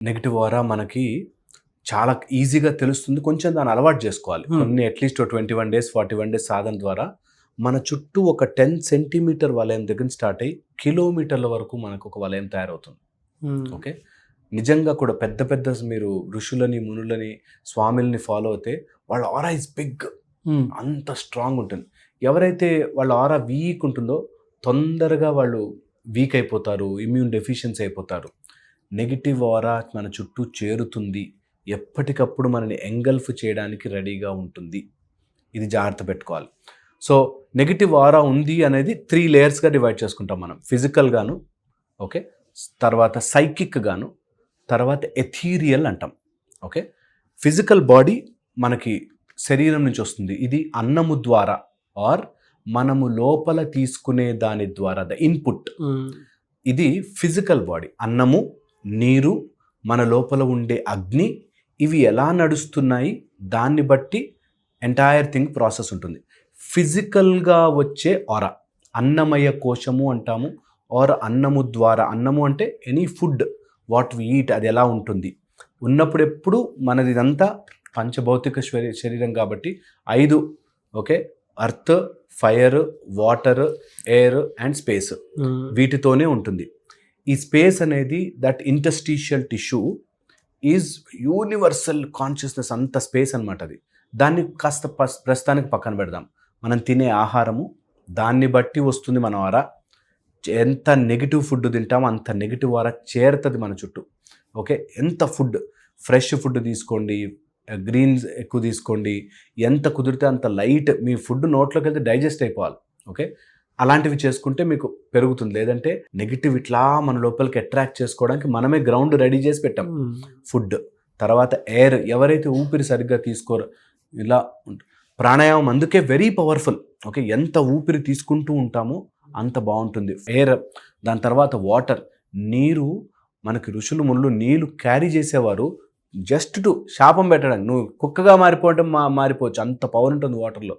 Negative ఆరా మనకి చాలా ఈజీగా తెలుస్తుంది. కొంచెం దాన్ని అలవాటు చేసుకోవాలి. కొన్ని అట్లీస్ట్ 21 డేస్ 41 డేస్ సాధన ద్వారా మన చుట్టూ ఒక 10 సెంటీమీటర్ వలయం దగ్గర స్టార్ట్ అయ్యి కిలోమీటర్ల వరకు మనకు ఒక వలయం తయారవుతుంది. ఓకే, నిజంగా కూడా పెద్ద పెద్ద మీరు ఋషులని మునులని స్వామిల్ని ఫాలో అయితే వాళ్ళ ఆరా ఇస్ బిగ్, అంత స్ట్రాంగ్ ఉంటుంది. ఎవరైతే వాళ్ళ ఆరా వీక్ ఉంటుందో తొందరగా వాళ్ళు వీక్ అయిపోతారు, ఇమ్యూన్ డెఫిషియన్సీ అయిపోతారు. నెగిటివ్ ఆరా మన చుట్టూ చేరుతుంది, ఎప్పటికప్పుడు మనని ఎంగల్ఫ్ చేయడానికి రెడీగా ఉంటుంది. ఇది జాగ్రత్త పెట్టుకోవాలి. సో నెగిటివ్ ఆరా ఉంది అనేది 3 లేయర్స్గా డివైడ్ చేసుకుంటాం మనం. ఫిజికల్ గాను, ఓకే, తర్వాత సైకిక్ గాను, తర్వాత ఎథీరియల్ అంటాం. ఓకే, ఫిజికల్ బాడీ మనకి శరీరం నుంచి వస్తుంది. ఇది అన్నము ద్వారా ఆర్ మనము లోపల తీసుకునే దాని ద్వారా ద ఇన్పుట్. ఇది ఫిజికల్ బాడీ. అన్నము, నీరు, మన లోపల ఉండే అగ్ని, ఇవి ఎలా నడుస్తున్నాయి దాన్ని బట్టి ఎంటైర్ థింగ్ ప్రాసెస్ ఉంటుంది. ఫిజికల్గా వచ్చే ఆరా అన్నమయ కోశము అంటాము. ఆర్ అన్నము ద్వారా, అన్నము అంటే any food what we eat, అది ఎలా ఉంటుంది ఉన్నప్పుడు ఎప్పుడు మనది ఇదంతా పంచభౌతిక శరీరం కాబట్టి 5, okay, earth, fire, water, air and space, వీటితోనే ఉంటుంది. ఈ స్పేస్ అనేది that interstitial tissue is universal consciousness, అంత స్పేస్ అనమాట అది. దాన్ని కాస్త ప్రస్తుతానికి పక్కన పెడదాం. మనం తినే ఆహారము దాన్ని బట్టి వస్తుంది మన ఆరా. ఎంత నెగిటివ్ ఫుడ్ తింటామో అంత నెగిటివ్ ఆరా చేరుతుంది మన చుట్టూ. ఓకే, ఎంత ఫుడ్, ఫ్రెష్ ఫుడ్ తీసుకోండి, గ్రీన్స్ ఎక్కువ తీసుకోండి, ఎంత కుదిరితే అంత లైట్, మీ ఫుడ్ నోట్లోకి వెళ్తే డైజెస్ట్ అయిపోవాలి. ఓకే, అలాంటివి చేసుకుంటే మీకు పెరుగుతుంది. లేదంటే నెగిటివ్ ఇట్లా మన లోపలికి అట్రాక్ట్ చేసుకోవడానికి మనమే గ్రౌండ్ రెడీ చేసి పెట్టాం. ఫుడ్ తర్వాత ఎయిర్, ఎవరైతే ఊపిరి సరిగ్గా తీసుకోరు ఇలా ప్రాణాయామం అందుకే వెరీ పవర్ఫుల్. ఓకే, ఎంత ఊపిరి తీసుకుంటూ ఉంటామో అంత బాగుంటుంది. ఎయిర్, దాని తర్వాత వాటర్, నీరు. మనకి ఋషులు మునులు నీళ్ళు క్యారీ చేసేవారు జస్ట్ టు శాపం పెట్టడానికి. నువ్వు కుక్కగా మారిపోవడం మారిపోవచ్చు, అంత పవర్ ఉంటుంది వాటర్లో.